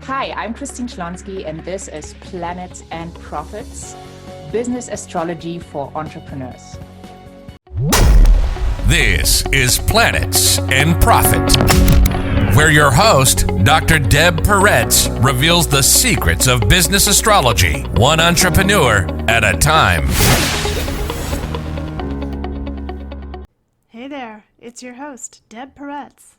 Hi, I'm Christine Schlonski, and this is Planets and Profits, business astrology for entrepreneurs. This is Planets and Profit, where your host, Dr. Deb Peretz, reveals the secrets of business astrology, one entrepreneur at a time. Hey there, it's your host, Deb Peretz.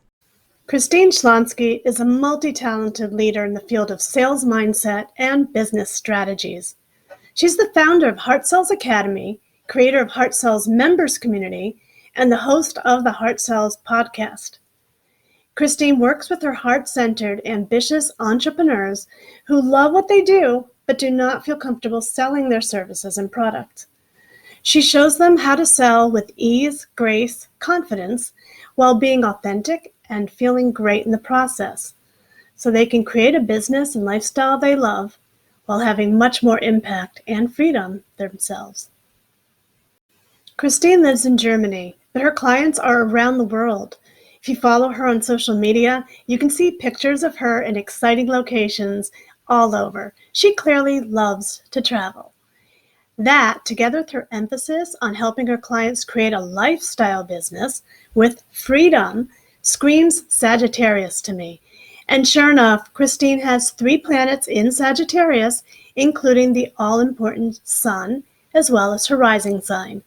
Christine Schlonski is a multi-talented leader in the field of sales mindset and business strategies. She's the founder of Heart Cells Academy, creator of Heart Cells Members Community, and the host of the Heart Cells podcast. Christine works with her heart-centered, ambitious entrepreneurs who love what they do, but do not feel comfortable selling their services and products. She shows them how to sell with ease, grace, confidence, while being authentic and feeling great in the process, so they can create a business and lifestyle they love while having much more impact and freedom themselves. Christine lives in Germany, but her clients are around the world. If you follow her on social media, you can see pictures of her in exciting locations all over. She clearly loves to travel. That, together with her emphasis on helping her clients create a lifestyle business with freedom, screams Sagittarius to me. And sure enough, Christine has 3 planets in Sagittarius, including the all-important Sun, as well as her rising sign.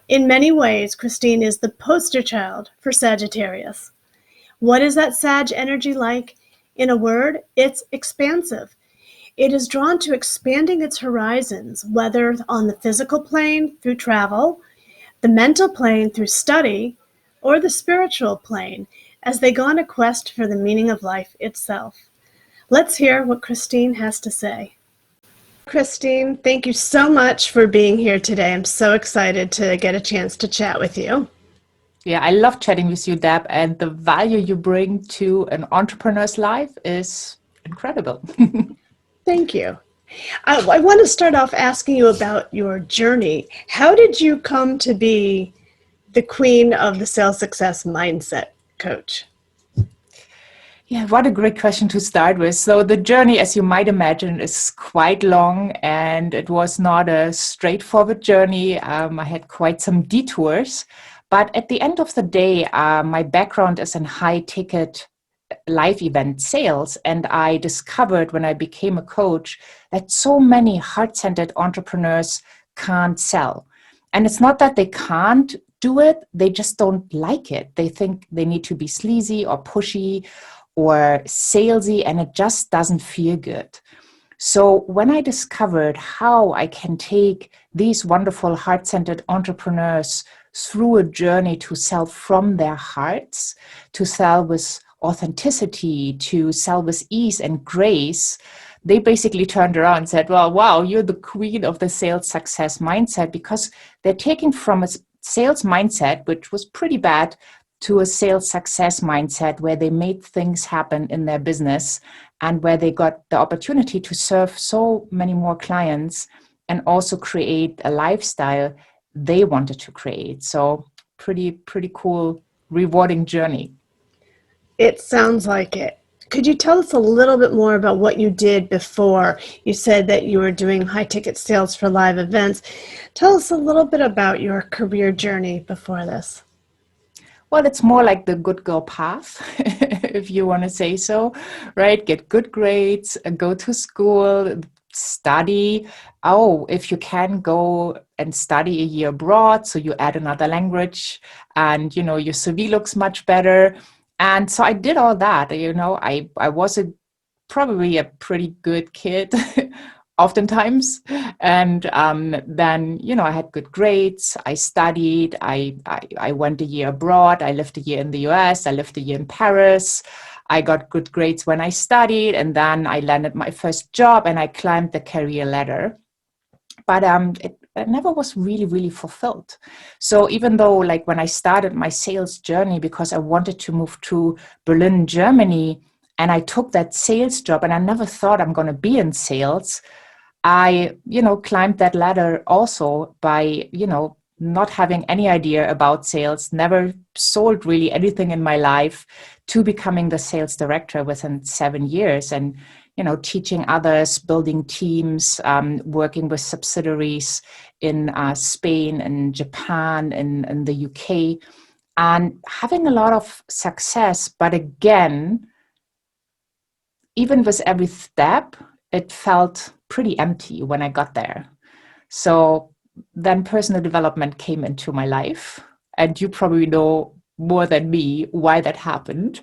In many ways, Christine is the poster child for Sagittarius. What is that Sag energy like? In a word, it's expansive. It is drawn to expanding its horizons, whether on the physical plane through travel, the mental plane through study, or the spiritual plane as they go on a quest for the meaning of life itself. Let's hear what Christine has to say. Christine, thank you so much for being here today. I'm so excited to get a chance to chat with you. Yeah, I love chatting with you, Deb, and the value you bring to an entrepreneur's life is incredible. Thank you. I want to start off asking you about your journey. How did you come to be the queen of the sales success mindset coach? Yeah, what a great question to start with. So the journey, as you might imagine, is quite long, and it was not a straightforward journey. I had quite some detours, but at the end of the day, my background is in high-ticket live event sales, and I discovered when I became a coach that so many heart-centered entrepreneurs can't sell. And it's not that they can't do it, they just don't like it. They think they need to be sleazy or pushy or salesy, and it just doesn't feel good. So when I discovered how I can take these wonderful heart-centered entrepreneurs through a journey to sell from their hearts, to sell with authenticity, to sell with ease and grace, they basically turned around and said, well, wow, you're the queen of the sales success mindset, because they're taking from a sales mindset, which was pretty bad, to a sales success mindset where they made things happen in their business and where they got the opportunity to serve so many more clients and also create a lifestyle they wanted to create. So pretty cool, rewarding journey. It sounds like it. Could you tell us a little bit more about what you did before? You said that you were doing high-ticket sales for live events. Tell us a little bit about your career journey before this. Well, it's more like the good girl path, if you want to say so, right? Get good grades, go to school, study. Oh, if you can, go and study a year abroad, so you add another language and, your CV looks much better. And so I did all that. I was probably a pretty good kid oftentimes. And then, I had good grades. I studied. I went a year abroad. I lived a year in the US. I lived a year in Paris. I got good grades when I studied. And then I landed my first job and I climbed the career ladder. But it never was really fulfilled. So even though, like, when I started my sales journey, because I wanted to move to Berlin, Germany, and I took that sales job, and I never thought I'm going to be in sales, I, climbed that ladder also by, not having any idea about sales, never sold really anything in my life, to becoming the sales director within 7 years, and teaching others, building teams, working with subsidiaries in Spain and Japan and the UK, and having a lot of success. But again, even with every step, it felt pretty empty when I got there. So then personal development came into my life. And you probably know more than me why that happened.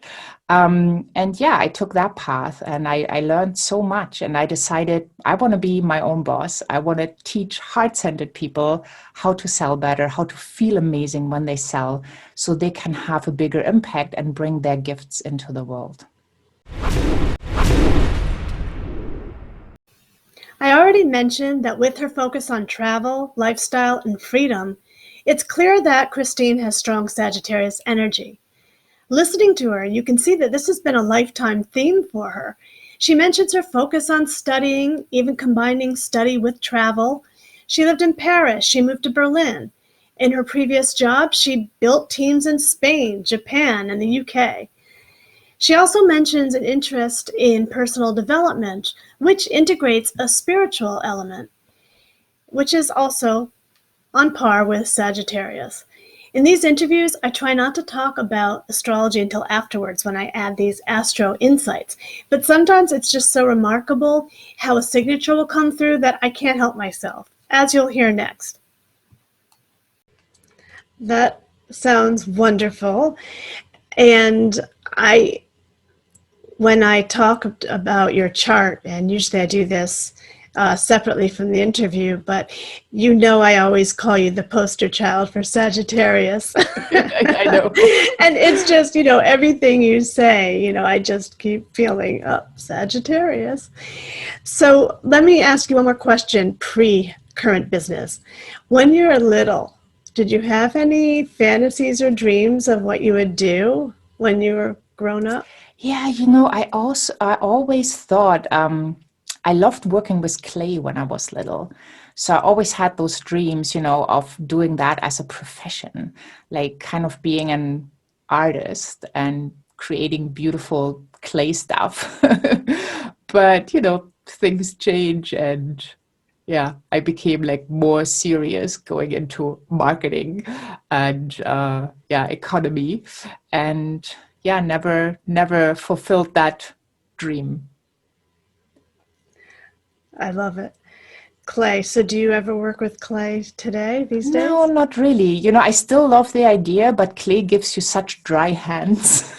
And yeah, I took that path, and I learned so much. And I decided I want to be my own boss. I want to teach heart-centered people how to sell better, how to feel amazing when they sell, so they can have a bigger impact and bring their gifts into the world. I already mentioned that with her focus on travel, lifestyle, and freedom, it's clear that Christine has strong Sagittarius energy. Listening to her, you can see that this has been a lifetime theme for her. She mentions her focus on studying, even combining study with travel. She lived in Paris. She moved to Berlin. In her previous job, she built teams in Spain, Japan, and the UK. She also mentions an interest in personal development, which integrates a spiritual element, which is also on par with Sagittarius. In these interviews, I try not to talk about astrology until afterwards when I add these astro insights, but sometimes it's just so remarkable how a signature will come through that I can't help myself, as you'll hear next. That sounds wonderful. And when I talk about your chart, and usually I do this separately from the interview, but I always call you the poster child for Sagittarius. I know. And it's just, everything you say, I just keep feeling Sagittarius. So let me ask you one more question pre-current business. When you were little, did you have any fantasies or dreams of what you would do when you were grown up? Yeah, I always thought I loved working with clay when I was little. So I always had those dreams, of doing that as a profession, like kind of being an artist and creating beautiful clay stuff. But, things change, and yeah, I became like more serious going into marketing and economy, and yeah, never fulfilled that dream. I love it. Clay. So do you ever work with clay today, these No, days? not really. I still love the idea, but clay gives you such dry hands.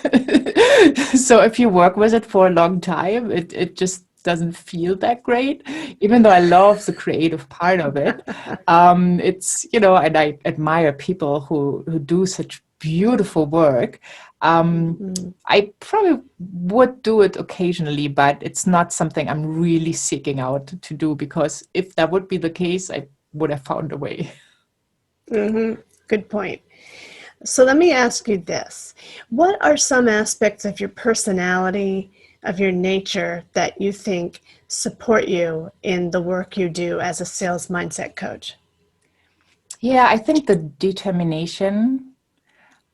So if you work with it for a long time, it just doesn't feel that great, even though I love the creative part of it. And I admire people who do such beautiful work. I probably would do it occasionally, but it's not something I'm really seeking out to do, because if that would be the case, I would have found a way. Good point. So let me ask you this. What are some aspects of your personality, of your nature, that you think support you in the work you do as a sales mindset coach? Yeah, I think the determination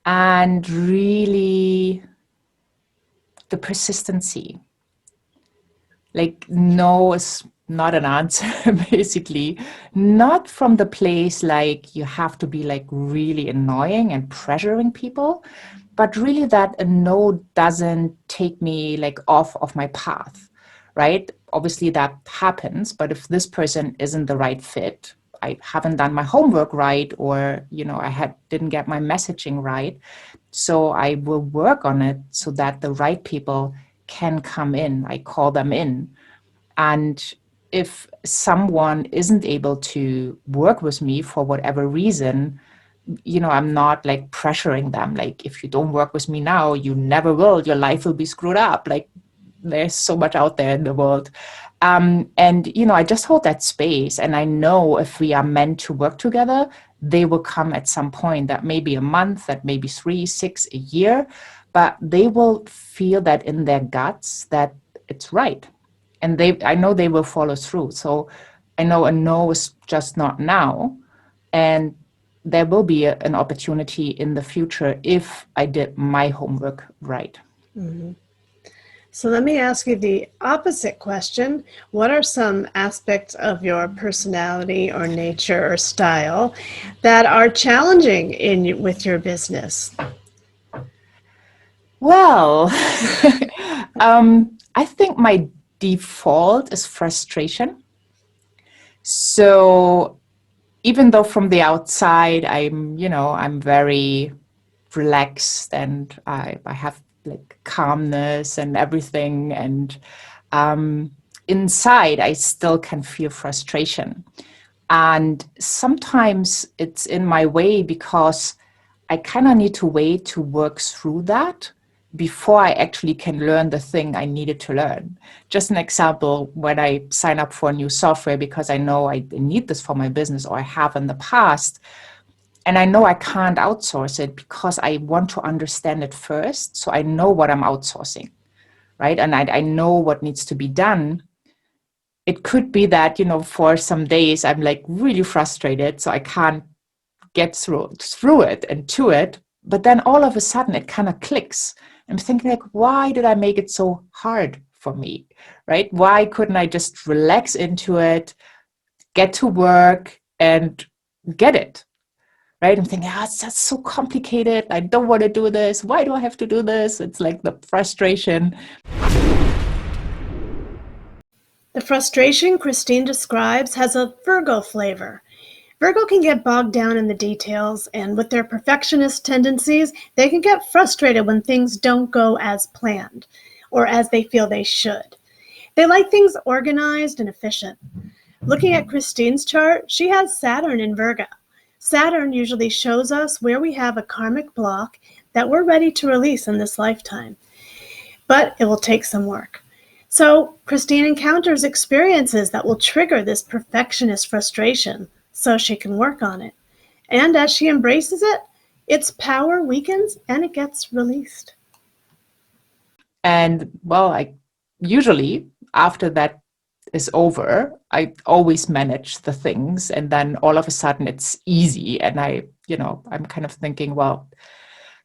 and really the persistency. Like, no is not an answer, basically. Not from the place like you have to be like really annoying and pressuring people, but really that a no doesn't take me like off of my path, right? Obviously that happens, but if this person isn't the right fit, I haven't done my homework right, or didn't get my messaging right, so I will work on it so that the right people can come in. I call them in. And if someone isn't able to work with me for whatever reason, I'm not like pressuring them. Like, if you don't work with me now, you never will. Your life will be screwed up. Like, there's so much out there in the world. And I just hold that space. And I know if we are meant to work together, they will come at some point. That may be a month, that may be 3, 6, a year, but they will feel that in their guts that it's right. And I know they will follow through. So I know a no is just not now. And there will be an opportunity in the future if I did my homework right. Mm-hmm. So let me ask you the opposite question. What are some aspects of your personality or nature or style that are challenging with your business? Well, I think my default is frustration. So even though from the outside I'm very relaxed and I have like calmness and everything, and inside I still can feel frustration. And sometimes it's in my way because I kind of need to wait to work through that before I actually can learn the thing I needed to learn. Just an example, when I sign up for a new software because I know I need this for my business, or I have in the past, and I know I can't outsource it because I want to understand it first. So I know what I'm outsourcing, right? And I know what needs to be done. It could be that, for some days I'm like really frustrated, so I can't get through it and to it. But then all of a sudden it kind of clicks. I'm thinking like, why did I make it so hard for me, right? Why couldn't I just relax into it, get to work and get it, right? I'm thinking, it's just so complicated. I don't want to do this. Why do I have to do this? It's like the frustration. The frustration Christine describes has a Virgo flavor. Virgo can get bogged down in the details, and with their perfectionist tendencies, they can get frustrated when things don't go as planned or as they feel they should. They like things organized and efficient. Looking at Christine's chart, she has Saturn in Virgo. Saturn usually shows us where we have a karmic block that we're ready to release in this lifetime, but it will take some work. So Christine encounters experiences that will trigger this perfectionist frustration so she can work on it. And as she embraces it, its power weakens and it gets released. And well, I usually after that is over, I always manage the things, and then all of a sudden it's easy. And I'm kind of thinking, well,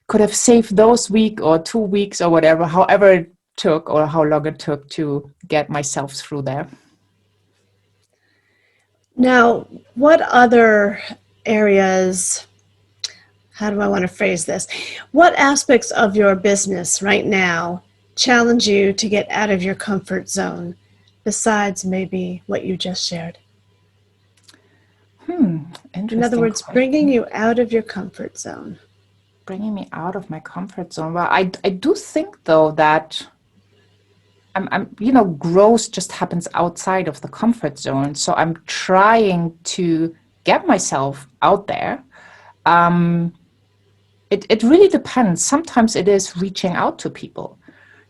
could have saved those week or 2 weeks or whatever, however it took or how long it took to get myself through there. Now, what other areas, how do I want to phrase this? What aspects of your business right now challenge you to get out of your comfort zone, besides maybe what you just shared? Interesting. In other words, question. bringing you out of your comfort zone. Bringing me out of my comfort zone. Well, I do think though that growth just happens outside of the comfort zone. So I'm trying to get myself out there. It really depends. Sometimes it is reaching out to people.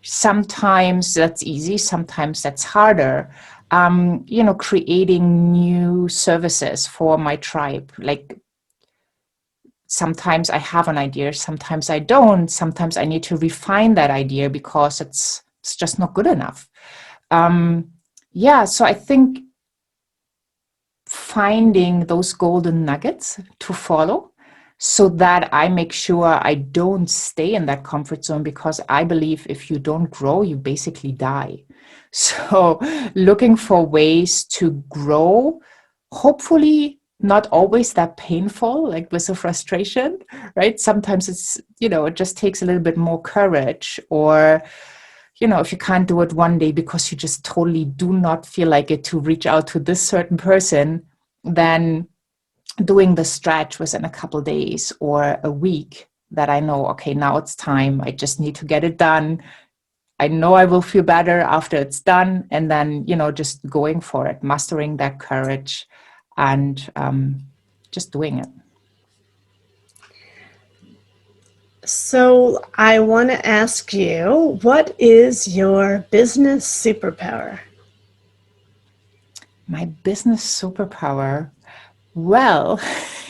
Sometimes that's easy. Sometimes that's harder. Creating new services for my tribe. Like sometimes I have an idea, sometimes I don't. Sometimes I need to refine that idea because it's just not good enough. So I think finding those golden nuggets to follow so that I make sure I don't stay in that comfort zone, because I believe if you don't grow, you basically die. So looking for ways to grow, hopefully not always that painful, like with the frustration, right? Sometimes it's, it just takes a little bit more courage, or if you can't do it one day because you just totally do not feel like it to reach out to this certain person, then doing the stretch within a couple of days or a week that I know, okay, now it's time. I just need to get it done. I know I will feel better after it's done. And then, just going for it, mastering that courage and just doing it. So I want to ask you, what is your business superpower? My business superpower? Well,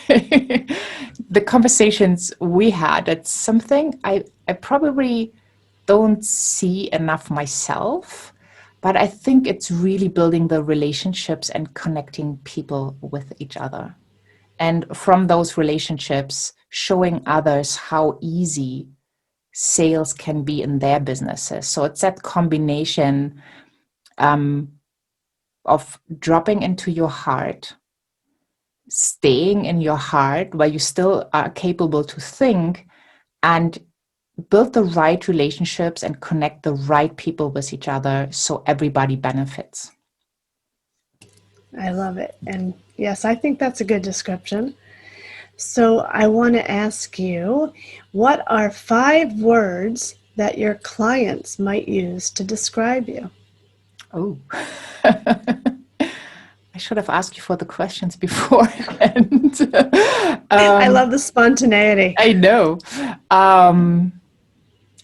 the conversations we had, it's something I probably don't see enough myself, but I think it's really building the relationships and connecting people with each other. And from those relationships, showing others how easy sales can be in their businesses. So it's that combination of dropping into your heart, staying in your heart where you still are capable to think, and build the right relationships and connect the right people with each other so everybody benefits. I love it. And yes, I think that's a good description. So I want to ask you, what are 5 words that your clients might use to describe you? Oh, I should have asked you for the questions beforehand. I love the spontaneity. I know.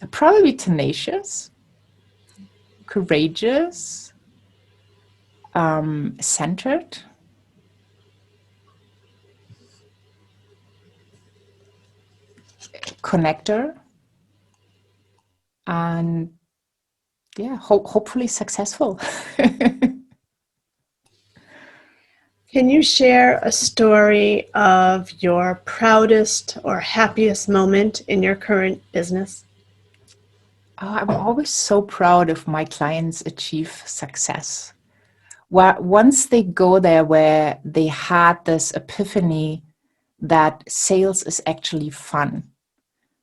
Probably tenacious, courageous, centered, connector, and yeah, hopefully successful. Can you share a story of your proudest or happiest moment in your current business? I'm always so proud if my clients achieve success. Once they go there where they had this epiphany that sales is actually fun,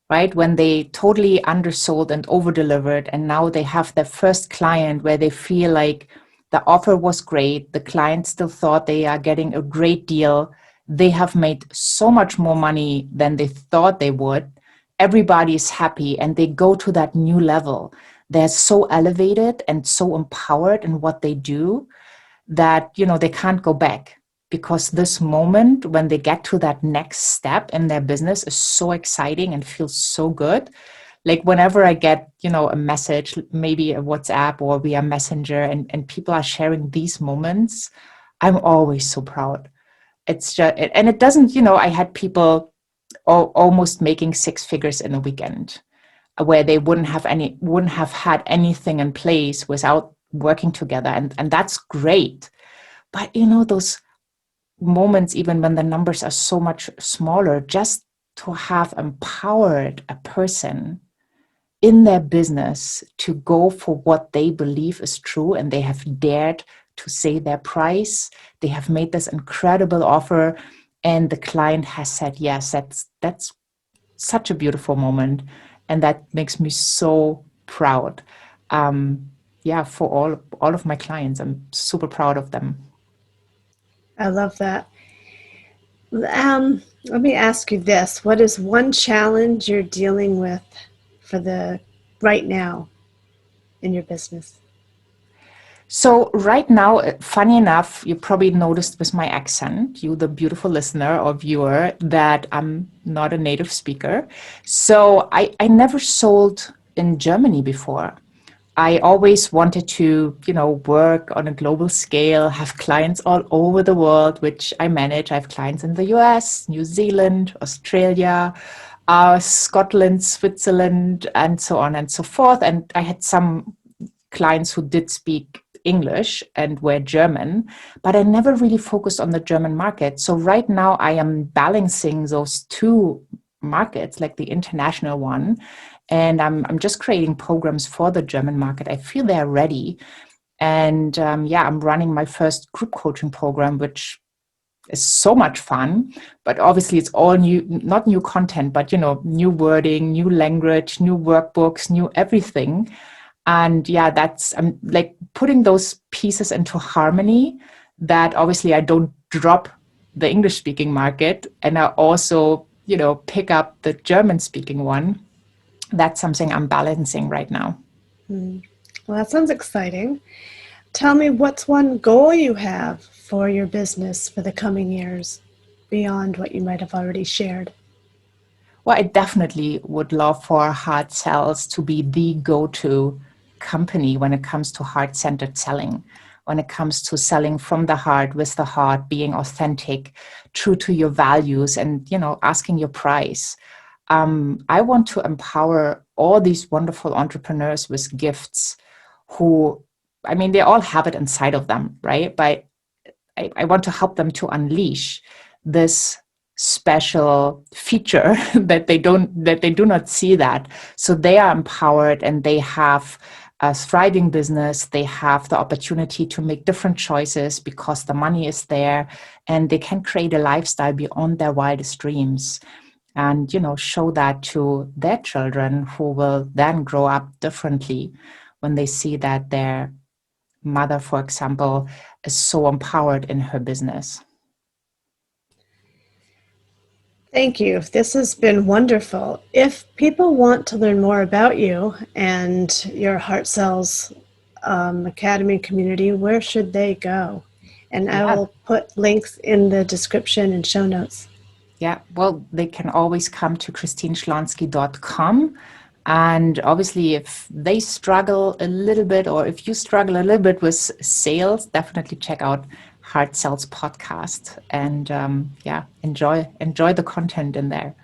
right? When they totally undersold and over-delivered, and now they have their first client where they feel like the offer was great, the client still thought they are getting a great deal, they have made so much more money than they thought they would, everybody is happy, and they go to that new level. They're so elevated and so empowered in what they do that, they can't go back, because this moment when they get to that next step in their business is so exciting and feels so good. Like whenever I get, a message, maybe a WhatsApp or via Messenger, and people are sharing these moments, I'm always so proud. It's just, and it doesn't, I had people almost making 6 figures in a weekend, where they wouldn't have had anything in place without working together. And that's great. But those moments, even when the numbers are so much smaller, just to have empowered a person in their business to go for what they believe is true, and they have dared to say their price, they have made this incredible offer, and the client has said yes, that's such a beautiful moment, and that makes me so proud. Yeah, for all of my clients, I'm super proud of them. I love that. Let me ask you this. What is one challenge you're dealing with for the right now in your business? So right now, funny enough, you probably noticed with my accent, you the beautiful listener or viewer, that I'm not a native speaker. So I never sold in Germany before. I always wanted to, work on a global scale, have clients all over the world, which I manage. I have clients in the US, New Zealand, Australia, Scotland, Switzerland, and so on and so forth. And I had some clients who did speak English and were German, but I never really focused on the German market. So right now I am balancing those 2 markets, like the international one, and I'm just creating programs for the German market. I feel they're ready. And I'm running my first group coaching program, which is so much fun. But obviously it's all new, not new content, but, new wording, new language, new workbooks, new everything. And that's, I'm like putting those pieces into harmony, that obviously I don't drop the English speaking market, and I also, pick up the German speaking one. That's something I'm balancing right now. Well, that sounds exciting. Tell me, what's one goal you have for your business for the coming years beyond what you might have already shared? Well, I definitely would love for Heart Sells to be the go-to company when it comes to heart-centered selling, when it comes to selling from the heart, with the heart, being authentic, true to your values, and, asking your price. I want to empower all these wonderful entrepreneurs with gifts who, they all have it inside of them, right? But I want to help them to unleash this special feature that they do not see that. So they are empowered and they have a thriving business. They have the opportunity to make different choices because the money is there, and they can create a lifestyle beyond their wildest dreams, and show that to their children, who will then grow up differently when they see that their mother, for example, is so empowered in her business. Thank you. This has been wonderful. If people want to learn more about you and your Heart Cells Academy community, where should they go? And I will put links in the description and show notes. Yeah, well, they can always come to christineschlonski.com. And obviously, if they struggle a little bit, or if you struggle a little bit with sales, definitely check out Heart Cells podcast, and enjoy the content in there.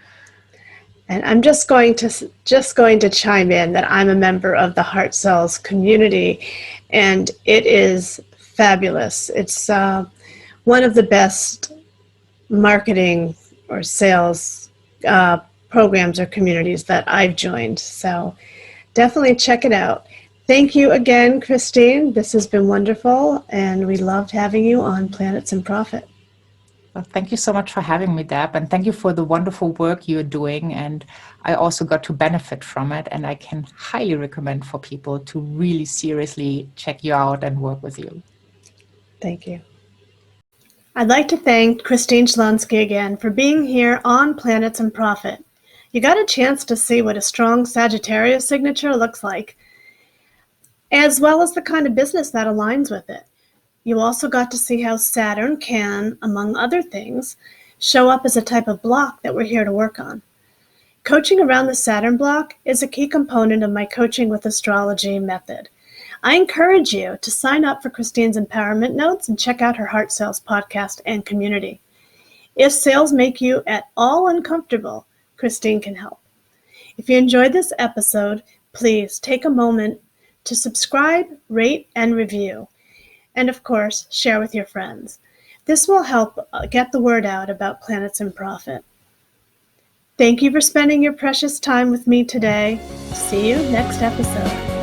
And I'm just going to chime in that I'm a member of the Heart Cells community, and it is fabulous. It's one of the best marketing or sales programs or communities that I've joined. So definitely check it out. Thank you again, Christine. This has been wonderful, and we loved having you on Planets and Profit. Well, thank you so much for having me, Deb, and thank you for the wonderful work you're doing. And I also got to benefit from it, and I can highly recommend for people to really seriously check you out and work with you. Thank you. I'd like to thank Christine Schlonski again for being here on Planets and Profit. You got a chance to see what a strong Sagittarius signature looks like, as well as the kind of business that aligns with it. You also got to see how Saturn can, among other things, show up as a type of block that we're here to work on. Coaching around the Saturn block is a key component of my Coaching with Astrology method. I encourage you to sign up for Christine's empowerment notes and check out her Heart Cells podcast and community. If sales make you at all uncomfortable, Christine can help. If you enjoyed this episode, please take a moment to subscribe, rate, and review. And of course, share with your friends. This will help get the word out about Planets and Profit. Thank you for spending your precious time with me today. See you next episode.